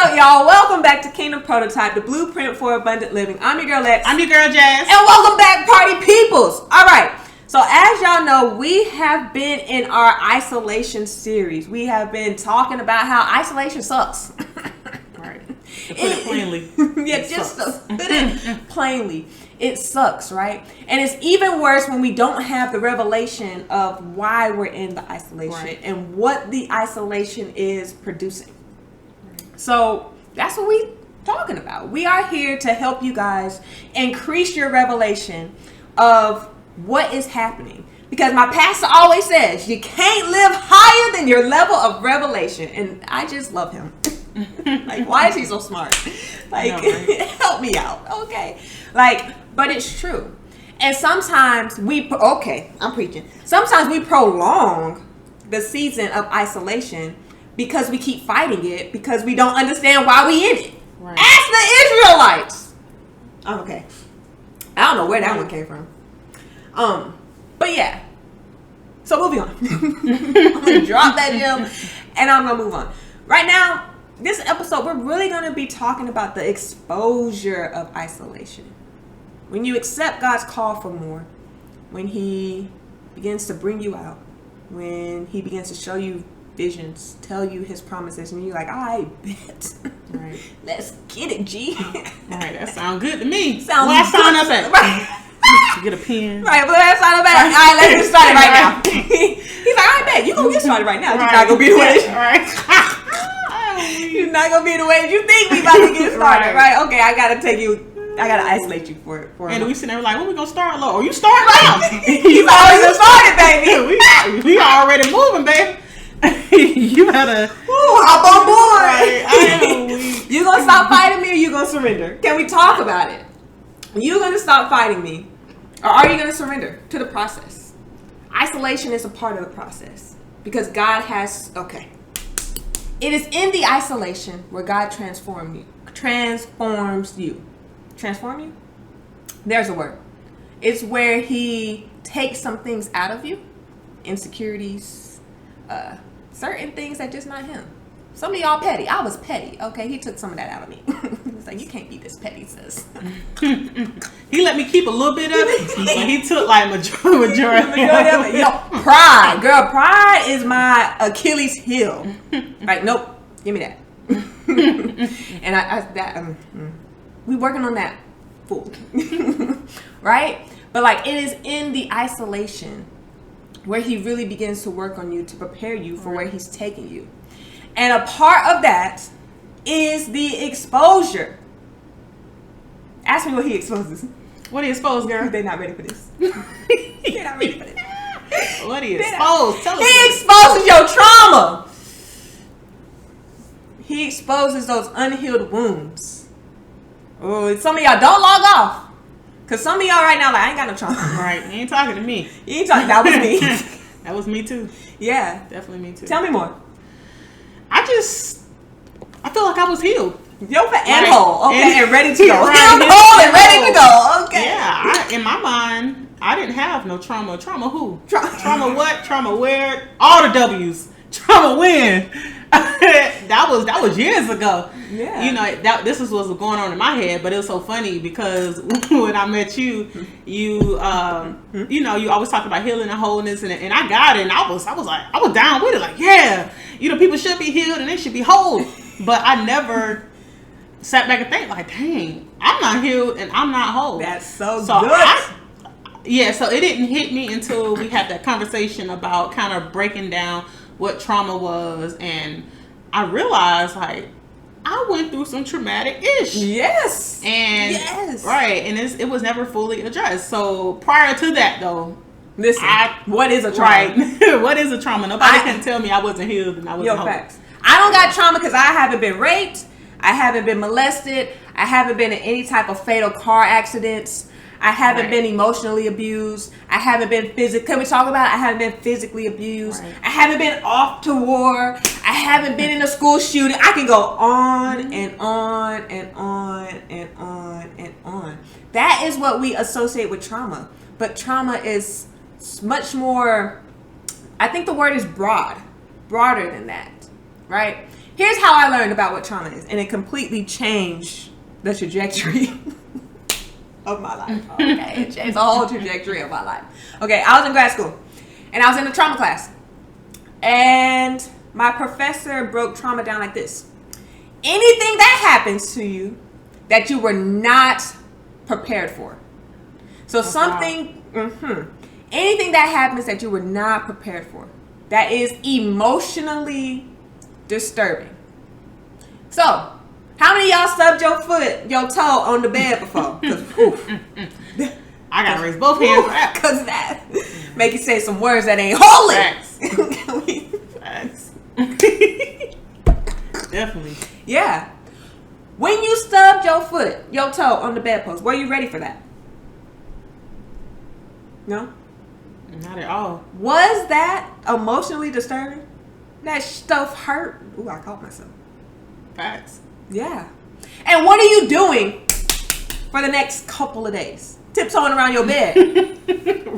up, y'all? Welcome back to Kingdom Prototype, the blueprint for abundant living. I'm your girl, Lex. I'm your girl, Jazz. And welcome back, party peoples. All right. So as y'all know, we have been in our isolation series. We have been talking about how isolation sucks. Right. To put it plainly. Yeah, just to put it plainly. It sucks, right? And it's even worse when we don't have the revelation of why we're in the isolation and what the isolation is producing. So that's what we're talking about. We are here to help you guys increase your revelation of what is happening. Because my pastor always says, you can't live higher than your level of revelation. And I just love him. Like, why is he so smart? Like, help me out, okay? Like, but it's true. And sometimes I'm preaching. Sometimes we prolong the season of isolation because we keep fighting it because we don't understand why we in it. Right. Ask the Israelites. Okay. I don't know where that one came from. But yeah. So moving on. I'm going to drop that gem and I'm going to move on. Right now, this episode, we're really going to be talking about the exposure of isolation. When you accept God's call for more, when he begins to bring you out, when he begins to show you visions, tell you his promises, and you're like, I bet. Right. Let's get it, G. Right, that sounds good to me. Sounds well, good. Sign up at. Right. Get a pen. Right, but let's sign up at. All right, let's get started right now. He's like, I bet. You're going to get started right now. You're not going to be the way. Right. You're not going to be the way you think we about to get started, right? Okay, I got to isolate you for and we sitting there like, when we gonna start low? Oh, you start now. You already started, baby. we already moving, baby. You better hop on board. Right. You gonna stop fighting me or you gonna surrender? Can we talk about it? You gonna stop fighting me or are you gonna surrender to the process? Isolation is a part of the process because God has, it is in the isolation where God transforms you. Transform you? There's a word. It's where he takes some things out of you. Insecurities. Certain things that just not him. Some of y'all petty. I was petty. Okay, he took some of that out of me. He's like, you can't be this petty, sis. He let me keep a little bit of it, but he took like majority of it. Yo, pride. Girl, pride is my Achilles heel. Like, nope. Give me that. And we working on that, fool. Right? But like, it is in the isolation where he really begins to work on you to prepare you for where he's taking you. And a part of that is the exposure. Ask me what he exposes. What he exposed, girl? They're not ready for this. They're not ready for this. What he exposed? Tell us. He exposes your trauma. He exposes those unhealed wounds. Oh, some of y'all don't log off. Because some of y'all right now, like, I ain't got no trauma. Right. You ain't talking to me. You ain't talking. That was me. That was me too. Yeah. Definitely me too. Tell me more. I feel like I was healed. Yo, and whole. Okay, and ready to go. Right. Healed, whole, and ready to go. Okay. Yeah. In my mind, I didn't have no trauma. Trauma who? Trauma what? Trauma where? All the W's. Trauma when? that was years ago. Yeah. You know, this is what's going on in my head, but it was so funny because when I met you, you know, you always talk about healing and wholeness, and I got it, and I was down with it, like, yeah, you know, people should be healed and they should be whole, but I never sat back and think like, dang, I'm not healed and I'm not whole. That's so good. So it didn't hit me until we had that conversation about kind of breaking down what trauma was, and I realized like I went through some traumatic ish. Yes. And right, and it was never fully addressed. So prior to that though, listen, what is a trauma? Right. What is a trauma? Nobody can tell me I wasn't healed and I wasn't whole. Facts. I don't got trauma because I haven't been raped, I haven't been molested, I haven't been in any type of fatal car accidents. I haven't been emotionally abused. I haven't been physically. Can we talk about it? I haven't been physically abused. Right. I haven't been off to war. I haven't been in a school shooting. I can go on and on and on and on and on. That is what we associate with trauma. But trauma is much more. I think the word is broader than that, right? Here's how I learned about what trauma is, and it completely changed the trajectory of my life. Okay, it changed the whole trajectory of my life. Okay, I was in grad school, and I was in a trauma class, and my professor broke trauma down like this: anything that happens to you that you were not prepared for. So anything that happens that you were not prepared for, that is emotionally disturbing. So, how many of y'all stubbed your toe on the bed before? I gotta raise both hands because that make you say some words that ain't holy. Facts. Definitely. Yeah. When you stubbed your toe on the bedpost, were you ready for that? No? Not at all. Was that emotionally disturbing? That stuff hurt? Ooh, I caught myself. Facts. Yeah. And what are you doing for the next couple of days? Tiptoeing around your bed.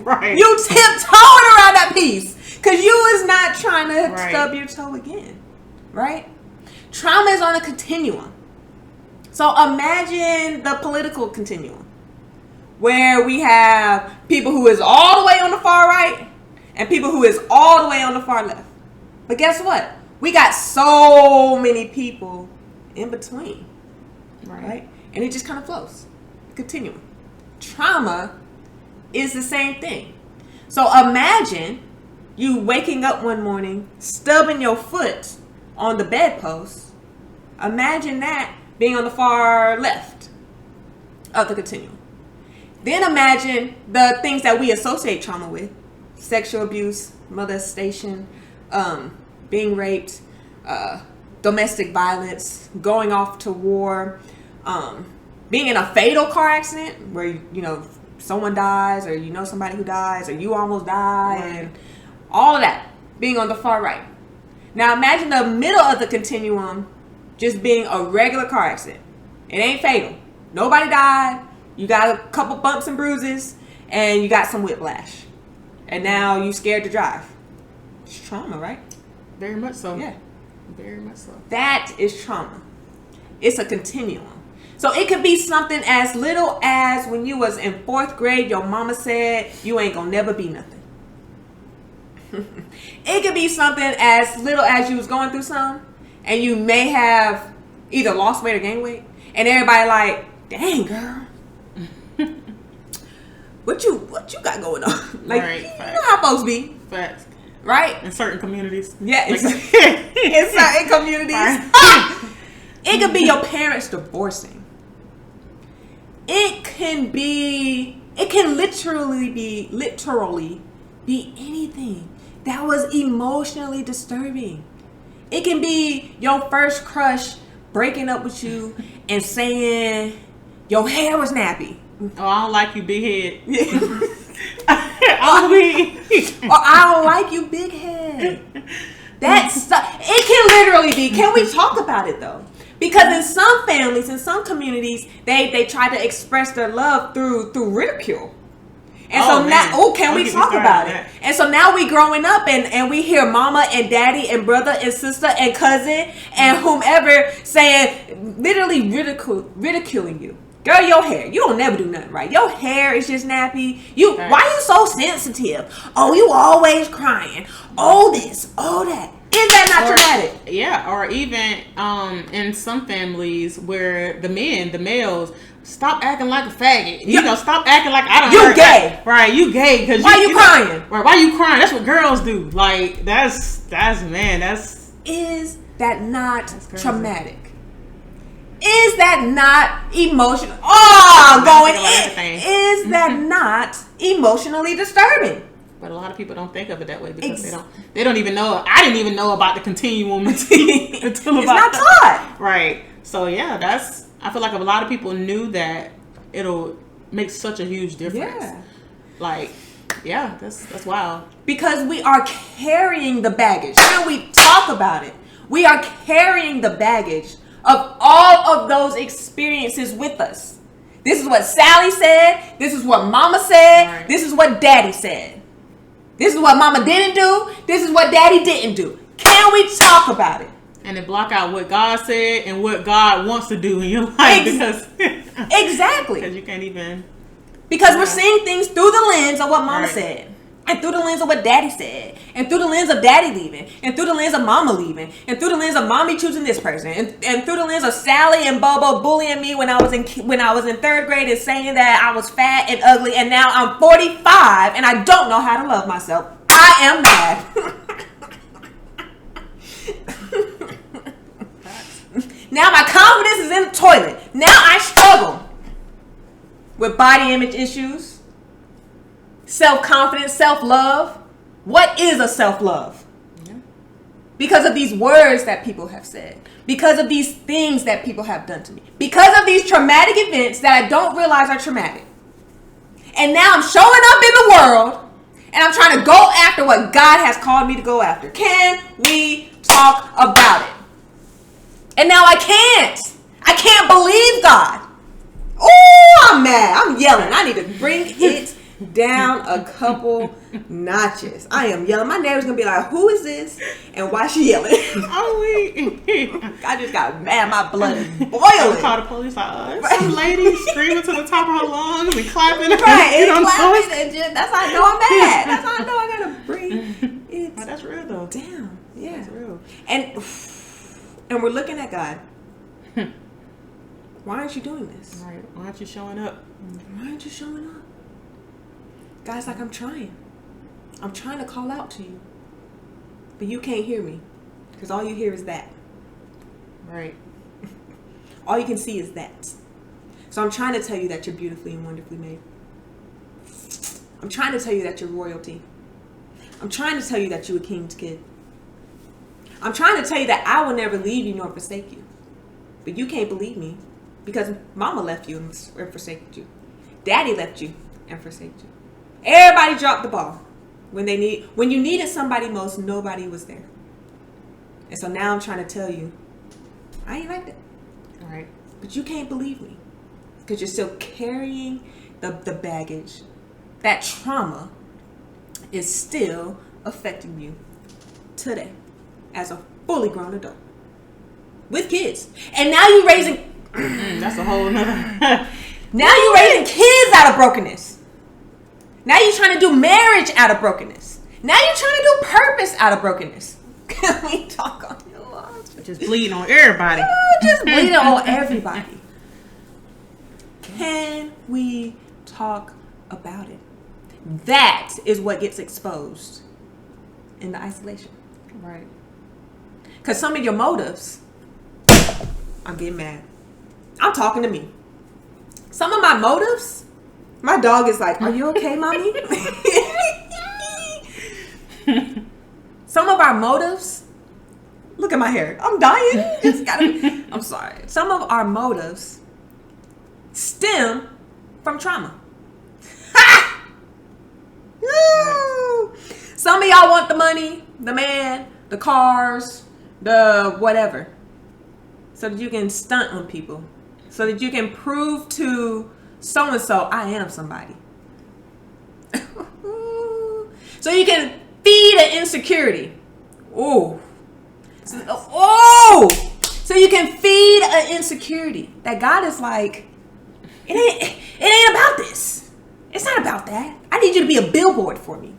Right. You tiptoeing around that piece because you was not trying to stub your toe again. Right? Trauma is on a continuum. So imagine the political continuum where we have people who is all the way on the far right and people who is all the way on the far left. But guess what? We got so many people in between. Right? And it just kind of flows. Continuum. Trauma is the same thing. So imagine you waking up one morning, stubbing your foot on the bedpost. Imagine that being on the far left of the continuum. Then imagine the things that we associate trauma with: sexual abuse, molestation, being raped, domestic violence, going off to war, being in a fatal car accident where you know someone dies, or you know somebody who dies, or you almost die, and all of that being on the far right. Now imagine the middle of the continuum just being a regular car accident. It ain't fatal. Nobody died. You got a couple bumps and bruises, and you got some whiplash. And now you scared to drive. It's trauma, right? Very much so. Yeah. Very much so. That is trauma. It's a continuum. So it could be something as little as when you was in 4th grade, your mama said you ain't gonna never be nothing. It could be something as little as you was going through something, and you may have either lost weight or gained weight, and everybody like, dang girl, what you got going on? Like, you know how folks be. Facts. Right? In certain communities. Yeah, like, in certain communities. It could be your parents divorcing. It can literally be anything that was emotionally disturbing. It can be your first crush breaking up with you and saying your hair was nappy. Oh, I don't like you, big head. Or I don't like you, big head. It can literally be. Can we talk about it though? Because in some families, in some communities, they try to express their love through ridicule. And can we talk about it? And so now we growing up and we hear mama and daddy and brother and sister and cousin and whomever saying, literally ridiculing you. Girl, your hair, you don't never do nothing right. Your hair is just nappy. Why you so sensitive? Oh, you always crying. Oh this, oh that. Is that not traumatic? Yeah, or even in some families where the males, stop acting like a faggot. You know, stop acting like I don't. You gay, right? You gay because why you crying? Right? Why you crying? That's what girls do. Like that's. Is that not traumatic? Is that not emotional? Is that not emotionally disturbing? But a lot of people don't think of it that way because they don't even know. I didn't even know about the continuum until it's not taught. Right. So yeah, I feel like if a lot of people knew that, it'll make such a huge difference. Yeah. Like, yeah, that's wild. Because we are carrying the baggage. When we talk about it, we are carrying the baggage of all of those experiences with us. This is what Sally said. This is what Mama said. Right. This is what Daddy said. This is what Mama didn't do. This is what Daddy didn't do. Can we talk about it? And then block out what God said and what God wants to do in your life. Exactly. Because you can't even. Because we're seeing things through the lens of what mama Right. said. And through the lens of what daddy said. And through the lens of daddy leaving. And through the lens of mama leaving. And through the lens of mommy choosing this person. And through the lens of Sally and Bobo bullying me when I was in 3rd grade and saying that I was fat and ugly. And now I'm 45 and I don't know how to love myself. I am mad. Now my confidence is in the toilet. Now I struggle with body image issues, self-confidence, self-love. What is a self-love? Yeah. Because of these words that people have said. Because of these things that people have done to me. Because of these traumatic events that I don't realize are traumatic. And now I'm showing up in the world and I'm trying to go after what God has called me to go after. Can we talk about it? And now I can't. I can't believe God. Oh, I'm mad. I'm yelling. I need to bring it down a couple notches. I am yelling. My neighbor's going to be like, who is this? And why she yelling? I just got mad. My blood is boiling. Call the police like, some lady screaming to the top of her lungs and clapping. Right. And clapping. And just, that's how I know I'm mad. That's how I know I got to bring it that's real though. down. Yeah. That's real. And we're looking at God. Why aren't you doing this? Right. Why aren't you showing up? Why aren't you showing up? God's like, I'm trying. I'm trying to call out to you. But you can't hear me. Because all you hear is that. Right. All you can see is that. So I'm trying to tell you that you're beautifully and wonderfully made. I'm trying to tell you that you're royalty. I'm trying to tell you that you're a king's kid. I'm trying to tell you that I will never leave you nor forsake you. But you can't believe me because mama left you and forsaken you. Daddy left you and forsaken you. Everybody dropped the ball. When you needed somebody most, nobody was there. And so now I'm trying to tell you, I ain't like that. All right. But you can't believe me because you're still carrying the baggage. That trauma is still affecting you today. As a fully grown adult with kids, and now you're raising that's a whole nother now you're raising kids out of brokenness. Now you're trying to do marriage out of brokenness. Now you're trying to do purpose out of brokenness. Can we talk on your lives? Just bleeding on everybody. Just bleeding on everybody. Can we talk about it? That is what gets exposed in the isolation. Right. Because some of your motives, I'm getting mad. I'm talking to me. Some of my motives, my dog is like, are you okay, mommy? Some of our motives, look at my hair. I'm dying. I'm sorry. Some of our motives stem from trauma. Some of y'all want the money, the man, the cars, the whatever, so that you can stunt on people, so that you can prove to so-and-so I am somebody. So you can feed an insecurity. So you can feed an insecurity that God is like, it ain't about this. It's not about that. I need you to be a billboard for me.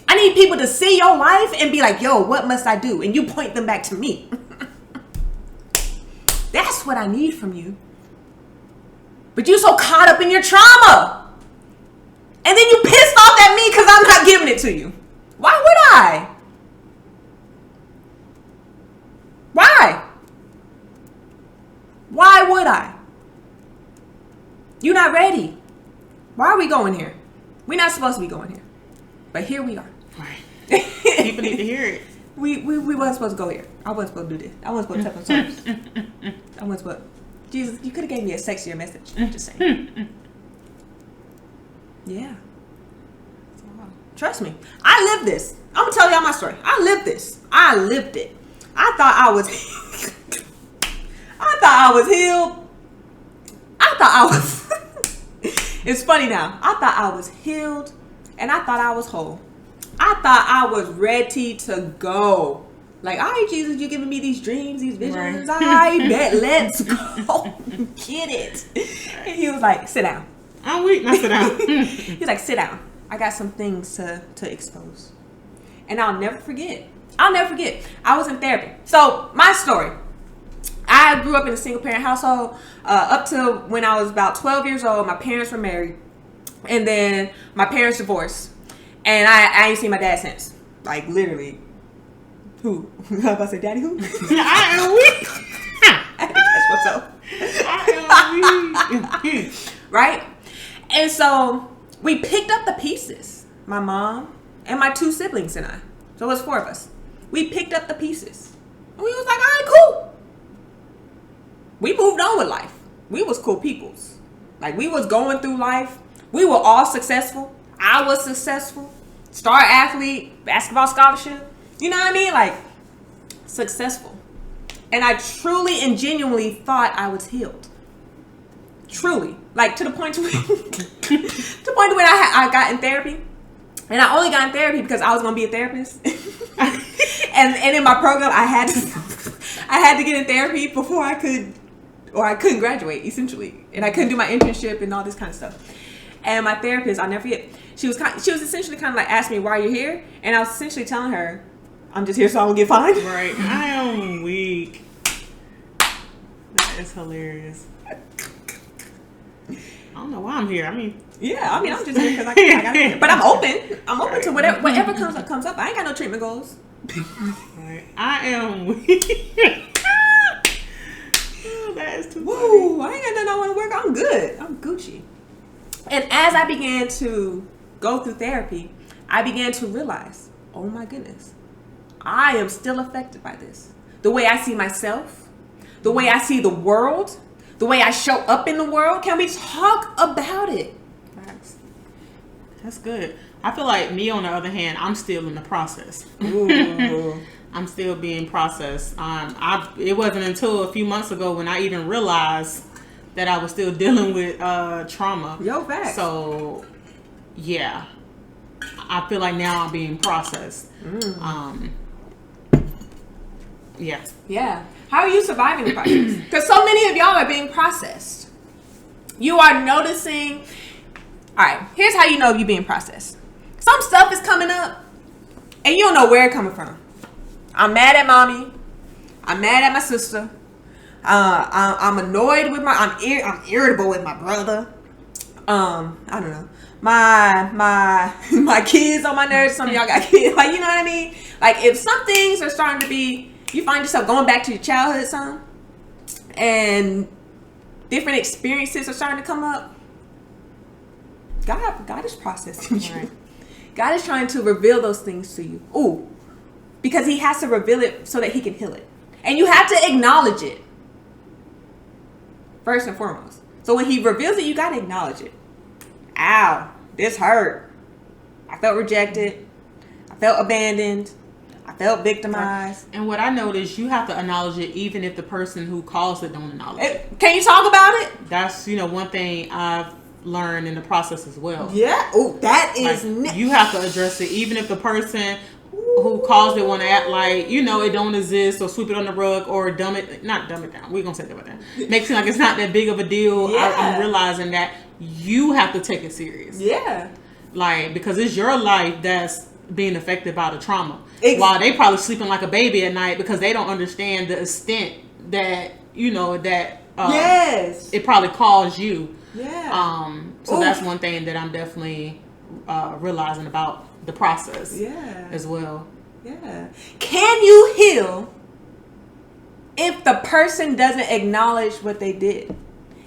I need people to see your life and be like, yo, what must I do? And you point them back to me. That's what I need from you. But you're so caught up in your trauma. And then you pissed off at me because I'm not giving it to you. Why would I? Why? Why would I? You're not ready. Why are we going here? We're not supposed to be going here. But here we are. Right. People need to hear it. We wasn't supposed to go here. I wasn't supposed to do this. I wasn't supposed to tell them stories. I wasn't supposed. Jesus, you could have gave me a sexier message. I'm just saying. Yeah. Trust me. I lived this. I'm gonna tell y'all my story. I lived this. I lived it. I thought I was healed. I thought I was it's funny now. I thought I was healed and I thought I was whole. I thought I was ready to go. Like, all right, Jesus, you giving me these dreams, these visions. All right, bet, let's go get it. And he was like, sit down. I'm weak. Now sit down. He's like, sit down. I got some things to expose. And I'll never forget. I was in therapy. So, my story. I grew up in a single parent household up to when I was about 12 years old. My parents were married. And then my parents divorced. And I ain't seen my dad since. Like, literally. Who? I was about to say, Daddy who? I am weak. That's what's up. I am weak. Right? And so we picked up the pieces. My mom and my 2 siblings and I. So it was 4 of us. We picked up the pieces. And we was like, all right, cool. We moved on with life. We was cool peoples. Like, we was going through life. We were all successful. I was successful. Star athlete, basketball scholarship. You know what I mean? Like, successful. And I truly and genuinely thought I was healed. Truly. Like, to the point to when, I got in therapy. And I only got in therapy because I was going to be a therapist. and in my program, I had to get in therapy before I couldn't graduate, essentially. And I couldn't do my internship and all this kind of stuff. And my therapist, I'll never forget, she was essentially kind of like asking me why you're here. And I was essentially telling her, I'm just here so I won't get fined. Right. I am weak. That is hilarious. I don't know why I'm here. I'm just here because I got here. But I'm open. To whatever comes up. I ain't got no treatment goals. Right. I am weak. Oh, that is too funny. I ain't got nothing I want to work. I'm good. I'm Gucci. And as I began to go through therapy, I began to realize, oh my goodness, I am still affected by this. The way I see myself, the way I see the world, the way I show up in the world. Can we talk about it? That's good. I feel like me, on the other hand, I'm still in the process. Ooh. I'm still being processed. It wasn't until a few months ago when I even realized that I was still dealing with trauma. Yo, facts. So, yeah. I feel like now I'm being processed. Yeah. Yeah. How are you surviving the process? Because so many of y'all are being processed. You are noticing. All right, here's how you know you're being processed. Some stuff is coming up, and you don't know where it's coming from. I'm mad at mommy. I'm mad at my sister. I'm annoyed with I'm irritable with my brother. I don't know. My kids on my nerves. Some of y'all got kids. Like, you know what I mean? Like, if some things are starting to be, you find yourself going back to your childhood, some, and different experiences are starting to come up. God is processing you. Right. God is trying to reveal those things to you. Ooh, because He has to reveal it so that He can heal it, and you have to acknowledge it first and foremost. So when He reveals it, you got to acknowledge it. Ow, this hurt. I felt rejected. I felt abandoned. I felt victimized. And what I noticed, you have to acknowledge it even if the person who calls it don't acknowledge it. Can you talk about it? That's, one thing I've learned in the process as well. Yeah. Oh, that is... you have to address it even if the person who calls it want to act like, it don't exist, or sweep it on the rug, or not dumb it down. We're going to say that about that. Makes it like it's not that big of a deal. Yeah. I'm realizing that you have to take it serious. Yeah. Like, because it's your life that's being affected by the trauma. While they probably sleeping like a baby at night because they don't understand the extent that, yes, it probably caused you. Yeah. So that's one thing that I'm definitely realizing about the process. Yeah. As well. Yeah. Can you heal if the person doesn't acknowledge what they did?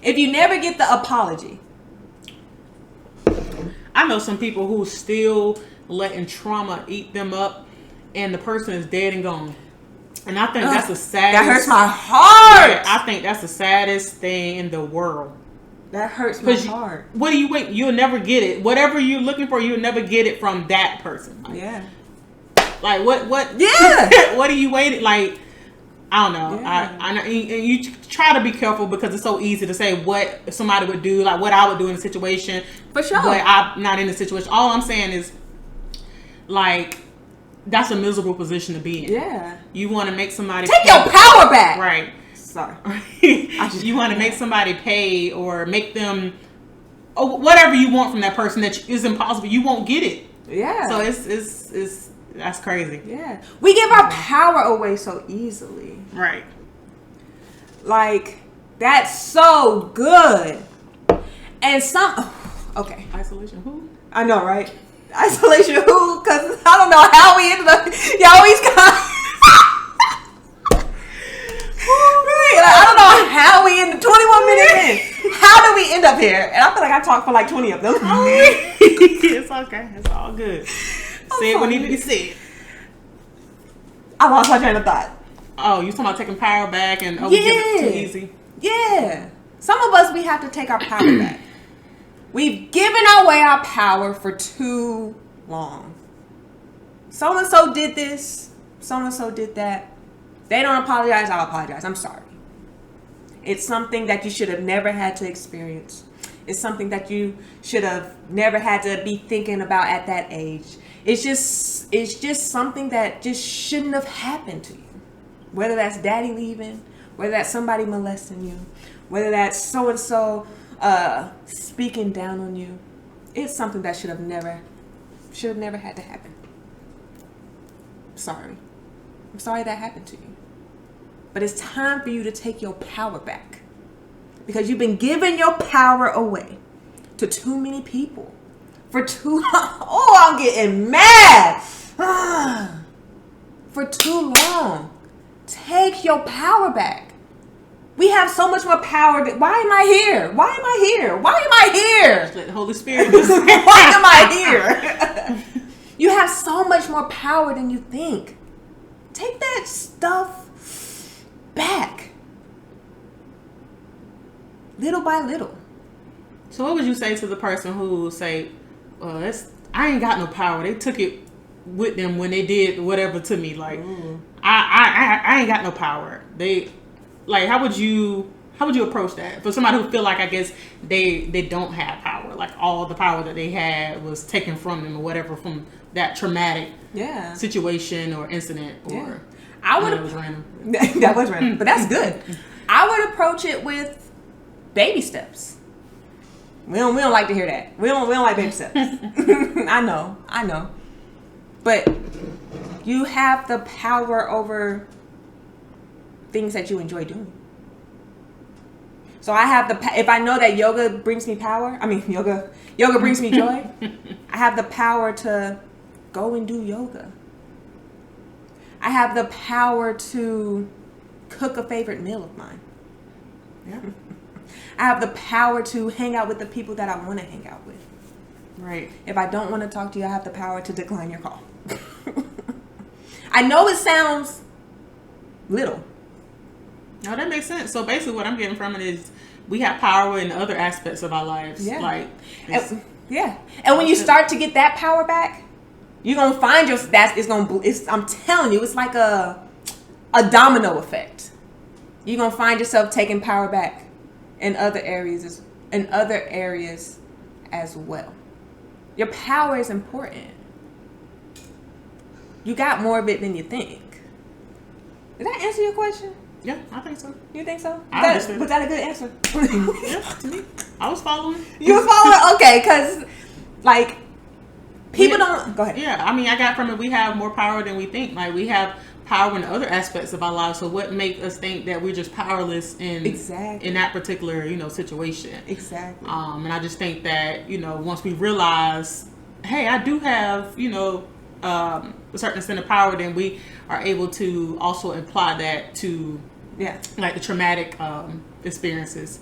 If you never get the apology? I know some people who still letting trauma eat them up, and the person is dead and gone. And I think that's the saddest. That hurts my heart. Yeah, I think that's the saddest thing in the world. That hurts my heart. What do you wait? You'll never get it. Whatever you're looking for, you'll never get it from that person. Like, yeah. Like what? Yeah. What are you waiting? Like, I don't know. Yeah. I know, and you try to be careful because it's so easy to say what somebody would do, like what I would do in a situation. For sure. But I'm not in the situation. All I'm saying is, like, that's a miserable position to be in. Yeah. You want to make somebody take your power back. Right. Sorry. You want to make somebody pay or make them whatever you want from that person that is impossible. You won't get it. Yeah. So it's that's crazy. Yeah. We give our power away so easily. Right. Like, that's so good. And okay. Isolation who? I know, right? Isolation who? Because I don't know how we ended up. Y'all always got. I don't know how we ended 21 minutes in. How did we end up here? And I feel like I talked for like 20 of them. It's okay. It's all good. Say what needs to be said. I lost my train of thought. Oh, you talking about taking power back and we give it too easy? Yeah. Some of us, we have to take our power back. We've given away our power for too long. So-and-so did this. So-and-so did that. They don't apologize. I'll apologize. I'm sorry. It's something that you should have never had to experience. It's something that you should have never had to be thinking about at that age. It's just something that just shouldn't have happened to you. Whether that's daddy leaving, whether that's somebody molesting you, whether that's so-and-so speaking down on you. It's something that should have never had to happen. Sorry. I'm sorry that happened to you. But it's time for you to take your power back. Because you've been giving your power away to too many people. For too long. Oh, I'm getting mad. For too long. Take your power back. We have so much more power. Why am I here? Why am I here? Why am I here? Just let the Holy Spirit why am I here? You have so much more power than you think. Take that stuff back. Little by little. So what would you say to the person who say, well, I ain't got no power. They took it with them when they did whatever to me. Like, I ain't got no power. How would you approach that? For somebody who feel like, I guess, they don't have power. Like, all the power that they had was taken from them or whatever from that traumatic situation or incident or... I would. That was random. That was random, but that's good. I would approach it with baby steps. We don't like to hear that. We don't like baby steps. I know. But you have the power over things that you enjoy doing. So I have if I know that yoga brings me power. I mean, yoga brings me joy. I have the power to go and do yoga. I have the power to cook a favorite meal of mine. Yeah. I have the power to hang out with the people that I want to hang out with. Right. If I don't want to talk to you, I have the power to decline your call. I know it sounds little. No, that makes sense. So basically what I'm getting from it is we have power in other aspects of our lives. Yeah. Like, and when you start to get that power back, you're gonna find I'm telling you, it's like a domino effect. You're gonna find yourself taking power back in other areas as well. Your power is important. You got more of it than you think. Did that answer your question? Yeah, I think so. You think so? Was that a good answer? Yeah, to me. I was following. You were following? Okay, because like people don't. Go ahead. Yeah, I mean, I got from it. We have more power than we think. Like, we have power in other aspects of our lives. So what makes us think that we're just powerless in that particular situation? Exactly. And I just think that once we realize, hey, I do have a certain extent of power, then we are able to also apply that to like the traumatic experiences.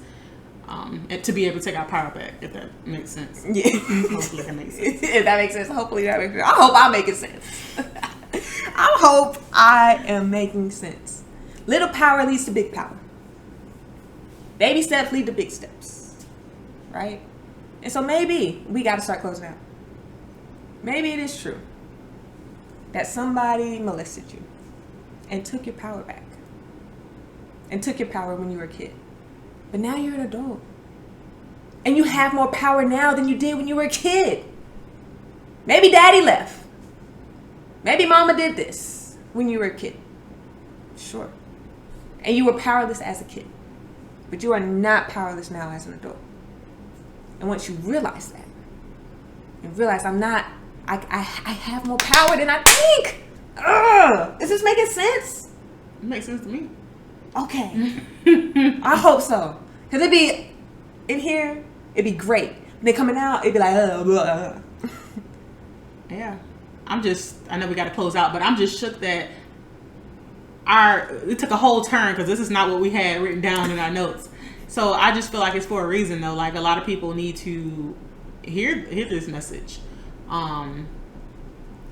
And to be able to take our power back, if that makes sense. Yeah. Hopefully that makes sense. If that makes sense. Hopefully that makes sense. I hope I'm making sense. I hope I am making sense. Little power leads to big power. Baby steps lead to big steps. Right? And so maybe we got to start closing out. Maybe it is true that somebody molested you and took your power back. And took your power when you were a kid. But now you're an adult. And you have more power now than you did when you were a kid. Maybe daddy left. Maybe mama did this when you were a kid. Sure. And you were powerless as a kid. But you are not powerless now as an adult. And once you realize that, and realize I have more power than I think. Is this making sense? It makes sense to me. Okay. I hope so. Because it'd be, in here, it'd be great. And then coming out, it'd be like, blah. Yeah. I know we got to close out, but I'm just shook that it took a whole turn because this is not what we had written down in our notes. So I just feel like it's for a reason though. Like a lot of people need to hear this message.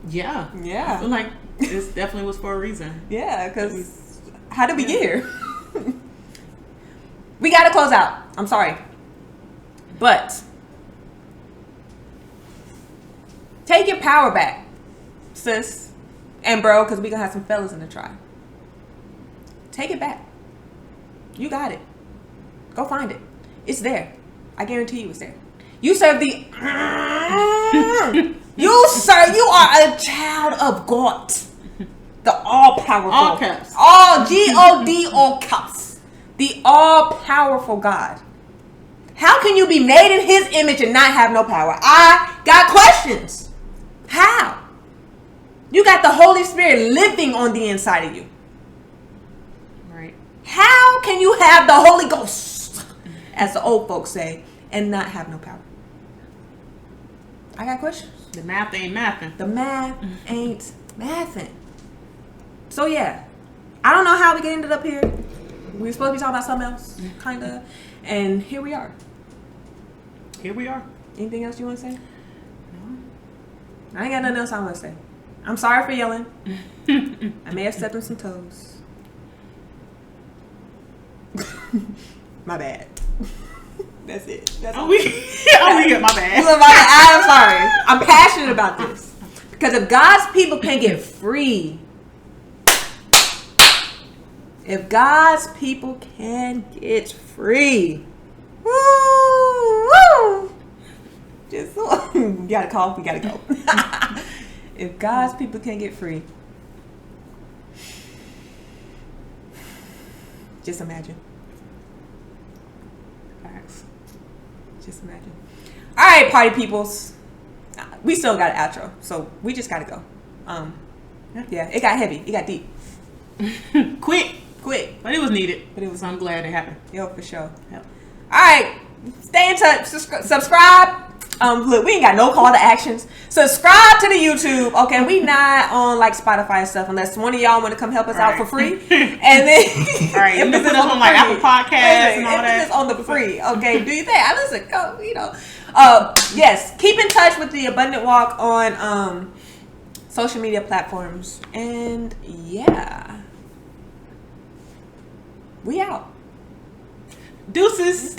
Yeah. I feel like this definitely was for a reason. Yeah, because how did we get here? We got to close out. I'm sorry. But take your power back, sis and bro, because we going to have some fellas in the tribe. Take it back. You got it. Go find it. It's there. I guarantee you it's there. You serve the... you are a child of God. The all-powerful. All caps. All G-O-D, all caps. The all-powerful God. How can you be made in his image and not have no power? I got questions. How? You got the Holy Spirit living on the inside of you. Right. How can you have the Holy Ghost, as the old folks say, and not have no power? I got questions. The math ain't mathing. The math ain't mathing. So yeah, I don't know how we ended up here. We were supposed to be talking about something else, kind of, and here we are. Here we are. Anything else you want to say? No. I ain't got nothing else I want to say. I'm sorry for yelling. I may have stepped on some toes. My bad. That's it. That's all. We get my bad. I'm sorry. I'm passionate about this. Because if God's people can get free, if God's people can get free, woo, just you gotta cough, we gotta go. If God's people can get free, just imagine. Facts. Just imagine. All right, party peoples. We still got an outro, so we just gotta go. Yeah, it got heavy. It got deep. Quick. Quick. But it was needed. But it was. So I'm glad it happened. Yo, for sure. Yep. All right. Stay in touch. Subscribe. Look, we ain't got no call to actions. Subscribe to the YouTube. Okay, we not on like Spotify and stuff unless one of y'all want to come help us out for free. And then all right, you can put us on like Apple Podcasts and all that. Emphasis on the free. Okay, do you think? I listen. Go, you know. Yes, keep in touch with the Abundant Walk on social media platforms. And yeah, we out. Deuces.